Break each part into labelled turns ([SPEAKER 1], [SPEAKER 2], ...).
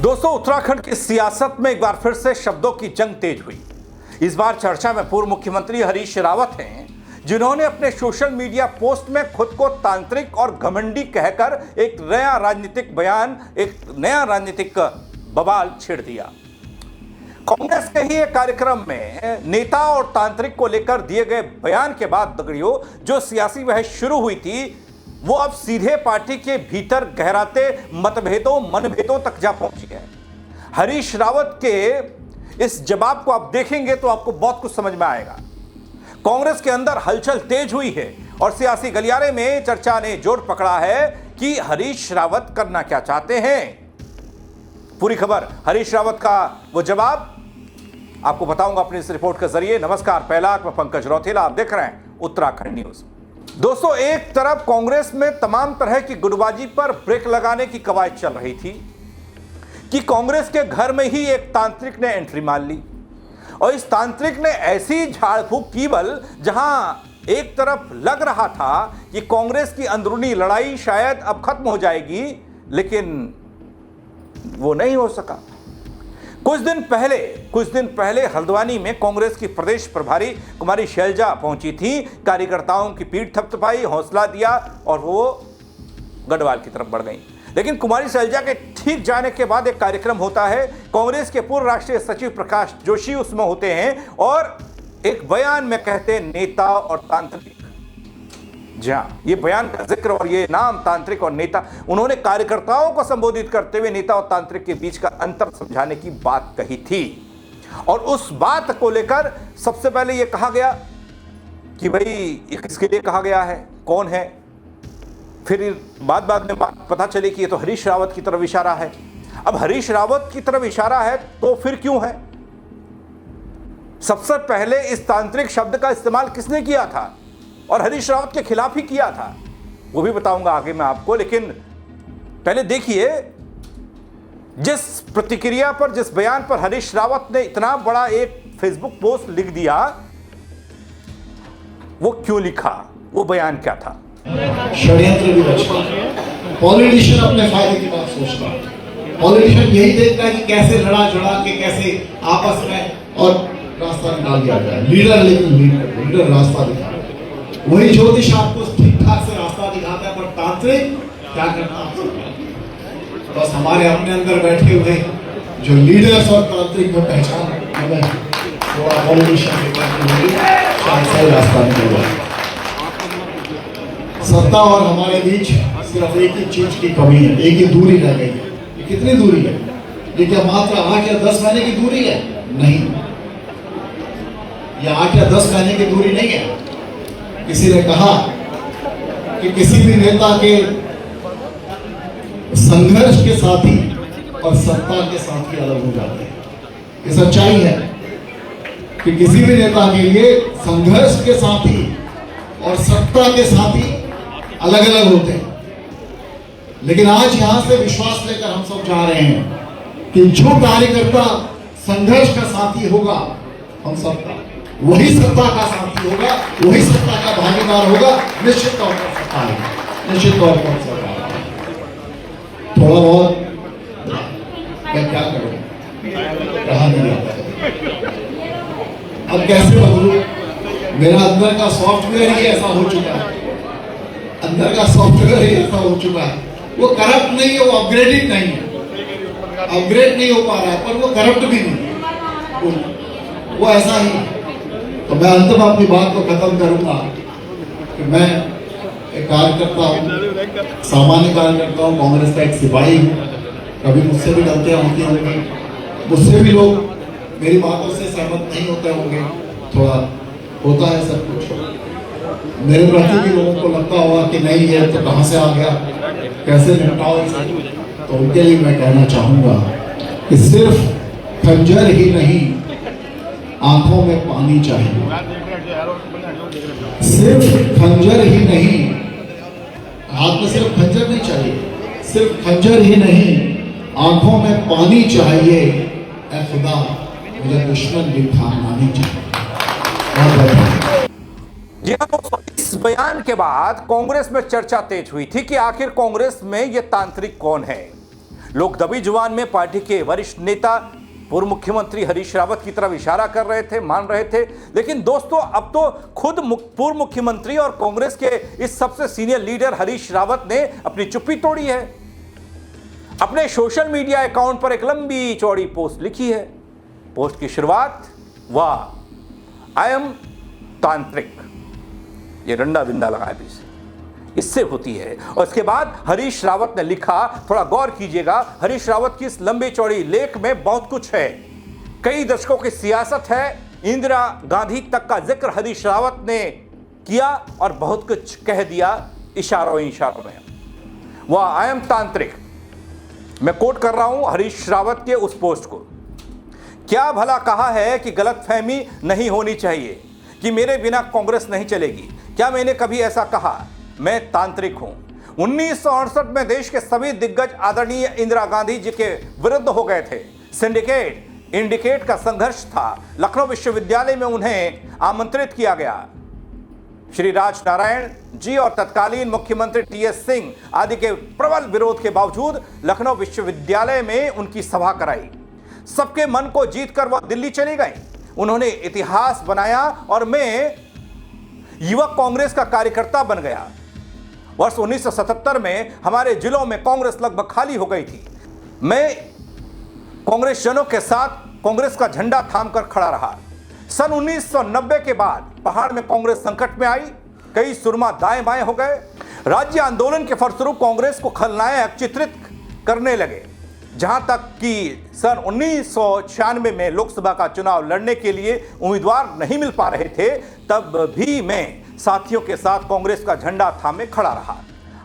[SPEAKER 1] दोस्तों, उत्तराखंड की सियासत में एक बार फिर से शब्दों की जंग तेज हुई। इस बार चर्चा में पूर्व मुख्यमंत्री हरीश रावत हैं, जिन्होंने अपने सोशल मीडिया पोस्ट में खुद को तांत्रिक और घमंडी कहकर एक नया राजनीतिक बयान, एक नया राजनीतिक बवाल छेड़ दिया। कांग्रेस के ही एक कार्यक्रम में नेता और तांत्रिक को लेकर दिए गए बयान के बाद दगड़ियों जो सियासी बहस शुरू हुई थी, वो अब सीधे पार्टी के भीतर गहराते मतभेदों मनभेदों तक जा पहुंची है। हरीश रावत के इस जवाब को आप देखेंगे तो आपको बहुत कुछ समझ में आएगा। कांग्रेस के अंदर हलचल तेज हुई है और सियासी गलियारे में चर्चा ने जोर पकड़ा है कि हरीश रावत करना क्या चाहते हैं। पूरी खबर, हरीश रावत का वो जवाब आपको बताऊंगा अपनी इस रिपोर्ट के जरिए। नमस्कार, पहला मैं पंकज रौथेला, आप देख रहे हैं उत्तराखंड न्यूज। दोस्तों, एक तरफ कांग्रेस में तमाम तरह की गुटबाजी पर ब्रेक लगाने की कवायद चल रही थी कि कांग्रेस के घर में ही एक तांत्रिक ने एंट्री मार ली और इस तांत्रिक ने ऐसी झाड़ फूंक की बल, जहां एक तरफ लग रहा था कि कांग्रेस की अंदरूनी लड़ाई शायद अब खत्म हो जाएगी, लेकिन वो नहीं हो सका। कुछ दिन पहले हल्द्वानी में कांग्रेस की प्रदेश प्रभारी कुमारी शैलजा पहुंची थी, कार्यकर्ताओं की पीठ थपथपाई, हौसला दिया और वो गढ़वाल की तरफ बढ़ गई। लेकिन कुमारी शैलजा के ठीक जाने के बाद एक कार्यक्रम होता है, कांग्रेस के पूर्व राष्ट्रीय सचिव प्रकाश जोशी उसमें होते हैं और एक बयान में कहते हैं नेता और तांत्रिक। जी हां, ये बयान का जिक्र और ये नाम तांत्रिक और नेता, उन्होंने कार्यकर्ताओं को संबोधित करते हुए नेता और तांत्रिक के बीच का अंतर समझाने की बात कही थी। और उस बात को लेकर सबसे पहले ये कहा गया कि भाई ये किसके लिए कहा गया है, कौन है। फिर बाद में बात पता चली कि ये तो हरीश रावत की तरफ इशारा है। अब हरीश रावत की तरफ इशारा है तो फिर क्यों है? सबसे पहले इस तांत्रिक शब्द का इस्तेमाल किसने किया था और हरीश रावत के खिलाफ ही किया था, वो भी बताऊंगा आगे मैं आपको। लेकिन पहले देखिए, जिस प्रतिक्रिया पर, जिस बयान पर हरीश रावत ने इतना बड़ा एक फेसबुक पोस्ट लिख दिया, वो क्यों लिखा, वो बयान क्या था।
[SPEAKER 2] षड्यंत्र भी रचना, पॉलिटिशियन अपने फायदे की बात सोचता है। पॉलिटिशियन यही देखता है कि कैसे लड़ा झड़ा के कैसे आपस में और रास्ता निकाल दिया जाए। लीडर रास्ता दिखा, वही ज्योतिष आपको ठीक ठाक से रास्ता दिखाता है, पर तांत्रिक क्या करना। बस हमारे अपने अंदर बैठे हुए जो लीडर्स और तांत्रिक को पहचान हमें थोड़ा पॉलिटिशियन के बारे में सही रास्ता निकल जाए। सत्ता और हमारे बीच सिर्फ एक ही चीज की कमी है, एक ही दूरी रह गई है। कितनी दूरी है? ये क्या मात्र 8 या 10 महीने की दूरी है? नहीं, ये 8 या 10 महीने की दूरी नहीं है। किसी ने कहा कि किसी भी नेता के संघर्ष के साथी और सत्ता के साथी अलग हो जाते हैं। ये सच्चाई है कि किसी भी नेता के लिए संघर्ष के साथी और सत्ता के साथी अलग अलग होते हैं। लेकिन आज यहां से विश्वास लेकर हम सब जा रहे हैं कि जो कार्यकर्ता संघर्ष का साथी होगा, हम सबका वही सत्ता का साथी होगा, वही सत्ता का भागीदार होगा। निश्चित तौर पर सत्ता है, निश्चित तौर पर सत्ता है। थोड़ा बहुत मैं क्या करूं, कहा नहीं आता। अब कैसे बदलूं? मेरा अंदर का सॉफ्टवेयर ही ऐसा हो चुका है, अंदर का सॉफ्टवेयर ही ऐसा हो चुका है। वो करप्ट नहीं है, वो अपग्रेडिंग नहीं है, अपग्रेड नहीं हो पा रहा है, पर वो करप्ट भी नहीं, वो ऐसा ही। तो मैं अंत में अपनी बात को खत्म करूंगा कि मैं एक कार्यकर्ता हूँ, सामान्य कार्यकर्ता हूँ, कांग्रेस का एक सिपाही हूँ। कभी मुझसे भी गलतियाँ होती होंगी, मुझसे भी लोग मेरी बातों से सहमत नहीं होते होंगे, थोड़ा होता है सब कुछ। मेरे प्रति भी लोगों को लगता होगा कि नहीं ये तो कहाँ से आ गया, कैसे निपटाओ इसे। तो उनके लिए मैं कहना चाहूँगा कि सिर्फ खंजर ही नहीं, आंखों में पानी चाहिए। सिर्फ खंजर ही नहीं, हाथ में सिर्फ खंजर नहीं चाहिए, सिर्फ खंजर ही नहीं, आंखों में पानी चाहिए। ऐ खुदा, मुझे दुश्मन भी थामना नहीं चाहिए।
[SPEAKER 1] जी हाँ दोस्तों, इस बयान के बाद कांग्रेस में चर्चा तेज हुई थी कि आखिर कांग्रेस में यह तांत्रिक कौन है। लोग दबी जुबान में पार्टी के वरिष्ठ नेता पूर्व मुख्यमंत्री हरीश रावत की तरफ इशारा कर रहे थे, मान रहे थे। लेकिन दोस्तों, अब तो खुद पूर्व मुख्यमंत्री और कांग्रेस के इस सबसे सीनियर लीडर हरीश रावत ने अपनी चुप्पी तोड़ी है। अपने सोशल मीडिया अकाउंट पर एक लंबी चौड़ी पोस्ट लिखी है। पोस्ट की शुरुआत, वाह आई एम तांत्रिक, ये रंडा बिंदा लगा है पीछे, इससे होती है। और इसके बाद हरीश रावत ने लिखा, थोड़ा गौर कीजिएगा, हरीश रावत की इस लंबी चौड़ी लेख में बहुत कुछ है। कई दशकों की सियासत है, इंदिरा गांधी तक का जिक्र हरीश रावत ने किया और बहुत कुछ कह दिया इशारों में। वाह आई एम तांत्रिक, मैं कोट कर रहा हूं हरीश रावत के उस पोस्ट को। क्या भला कहा है कि गलतफहमी नहीं होनी चाहिए कि मेरे बिना कांग्रेस नहीं चलेगी। क्या मैंने कभी ऐसा कहा? मैं तांत्रिक हूं। 1968 में देश के सभी दिग्गज आदरणीय इंदिरा गांधी जी के विरुद्ध हो गए थे। सिंडिकेट इंडिकेट का संघर्ष था। लखनऊ विश्वविद्यालय में उन्हें आमंत्रित किया गया। श्री राज नारायण जी और तत्कालीन मुख्यमंत्री टीएस सिंह आदि के प्रबल विरोध के बावजूद लखनऊ विश्वविद्यालय में उनकी सभा कराई। सबके मन को जीतकर वह दिल्ली चली गई। उन्होंने इतिहास बनाया और मैं युवक कांग्रेस का कार्यकर्ता बन गया। वर्ष 1977 में हमारे जिलों में कांग्रेस लगभग खाली हो गई थी। मैं कांग्रेस जनों के साथ कांग्रेस का झंडा थामकर खड़ा रहा। सन 1990 के बाद पहाड़ में कांग्रेस संकट में आई। कई सुरमा दाएं बाएं हो गए। राज्य आंदोलन के फलस्वरूप कांग्रेस को खलनायक चित्रित करने लगे। जहां तक कि सन 1996 में लोकसभा का चुनाव लड़ने के लिए उम्मीदवार नहीं मिल पा रहे थे, तब भी मैं साथियों के साथ कांग्रेस का झंडा थामे खड़ा रहा।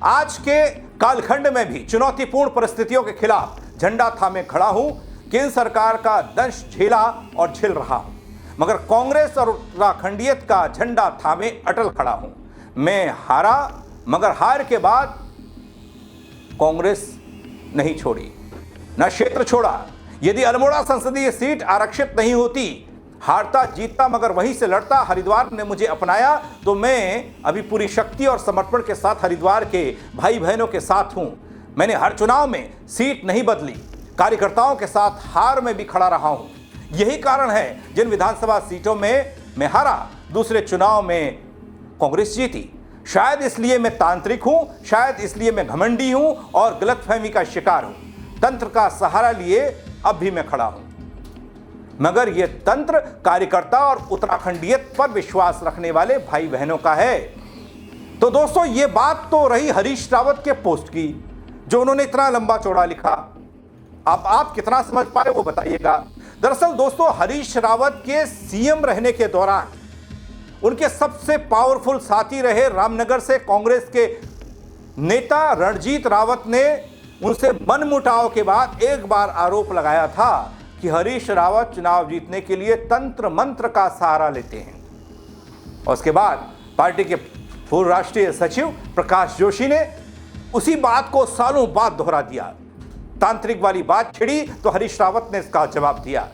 [SPEAKER 1] आज के कालखंड में भी चुनौतीपूर्ण परिस्थितियों के खिलाफ झंडा थामे खड़ा हूं। केंद्र सरकार का दंश झेला और झेल रहा हूं, मगर कांग्रेस और उत्तराखंडियत का झंडा थामे अटल खड़ा हूं। मैं हारा, मगर हार के बाद कांग्रेस नहीं छोड़ी, न क्षेत्र छोड़ा। यदि अल्मोड़ा संसदीय सीट आरक्षित नहीं होती, हारता जीतता मगर वहीं से लड़ता, हरिद्वार ने मुझे अपनाया, तो मैं अभी पूरी शक्ति और समर्पण के साथ हरिद्वार के भाई बहनों के साथ हूं। मैंने हर चुनाव में सीट नहीं बदली, कार्यकर्ताओं के साथ हार में भी खड़ा रहा हूं। यही कारण है जिन विधानसभा सीटों में मैं हारा, दूसरे चुनाव में कांग्रेस जीती। शायद इसलिए मैं तांत्रिक हूं, शायद इसलिए मैं घमंडी हूं और गलतफहमी का शिकार हूं। तंत्र का सहारा लिए अब भी मैं खड़ा हूं, मगर यह तंत्र कार्यकर्ता और उत्तराखंडियत पर विश्वास रखने वाले भाई बहनों का है। तो दोस्तों, यह बात तो रही हरीश रावत के पोस्ट की, जो उन्होंने इतना लंबा चौड़ा लिखा। अब आप कितना समझ पाए वो बताइएगा। दरअसल दोस्तों, हरीश रावत के सीएम रहने के दौरान उनके सबसे पावरफुल साथी रहे रामनगर से कांग्रेस के नेता रणजीत रावत ने उनसे मनमुटाव के बाद एक बार आरोप लगाया था कि हरीश रावत चुनाव जीतने के लिए तंत्र मंत्र का सहारा लेते हैं। और उसके बाद पार्टी के पूर्व राष्ट्रीय सचिव प्रकाश जोशी ने उसी बात को सालों बाद दोहरा दिया। तांत्रिक वाली बात छिड़ी तो हरीश रावत ने इसका जवाब दिया।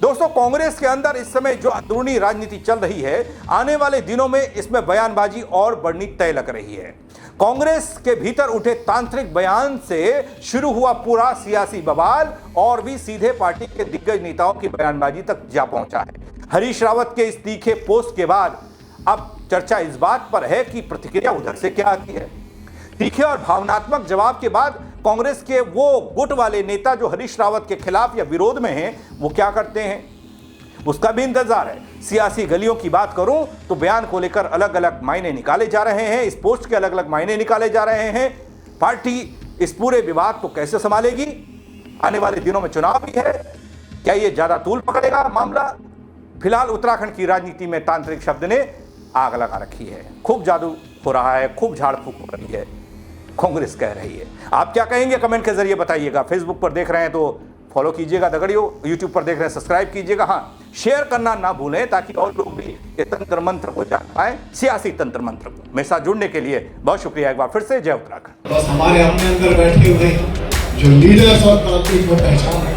[SPEAKER 1] दोस्तों, कांग्रेस के अंदर इस समय जो अंदरूनी राजनीति चल रही है, आने वाले दिनों में इसमें बयानबाजी और बढ़नी तय लग रही है। कांग्रेस के भीतर उठे तांत्रिक बयान से शुरू हुआ पूरा सियासी बवाल और भी सीधे पार्टी के दिग्गज नेताओं की बयानबाजी तक जा पहुंचा है। हरीश रावत के इस तीखे पोस्ट के बाद अब चर्चा इस बात पर है कि प्रतिक्रिया उधर से क्या आती है। तीखे और भावनात्मक जवाब के बाद कांग्रेस के वो गुट वाले नेता जो हरीश रावत के खिलाफ या विरोध में हैं, वो क्या करते हैं, उसका भी इंतजार है। सियासी गलियों की बात करूं तो बयान को लेकर अलग अलग मायने निकाले जा रहे हैं। इस पोस्ट के अलग अलग मायने निकाले जा रहे हैं। पार्टी इस पूरे विवाद को कैसे संभालेगी? आने वाले दिनों में चुनाव भी है, क्या ये ज्यादा तूल पकड़ेगा मामला? फिलहाल उत्तराखंड की राजनीति में तांत्रिक शब्द ने आग लगा रखी है। खूब जादू हो रहा है, खूब झाड़ फूक हो रही है, कांग्रेस कह रही है। आप क्या कहेंगे कमेंट के जरिए बताइएगा। फेसबुक पर देख रहे हैं तो फॉलो कीजिएगा दगड़ियो, यूट्यूब पर देख रहे हैं सब्सक्राइब कीजिएगा। हाँ, शेयर करना ना भूलें ताकि और लोग भी ये तंत्र मंत्र को जान पाए, सियासी तंत्र मंत्र को। मेरे साथ जुड़ने के लिए बहुत शुक्रिया एक बार फिर से। जय उत्तराखंड।
[SPEAKER 2] बस हमारे अपने अंदर बैठे हुए जो लीडर्स और तांत्रिक को पहचान है,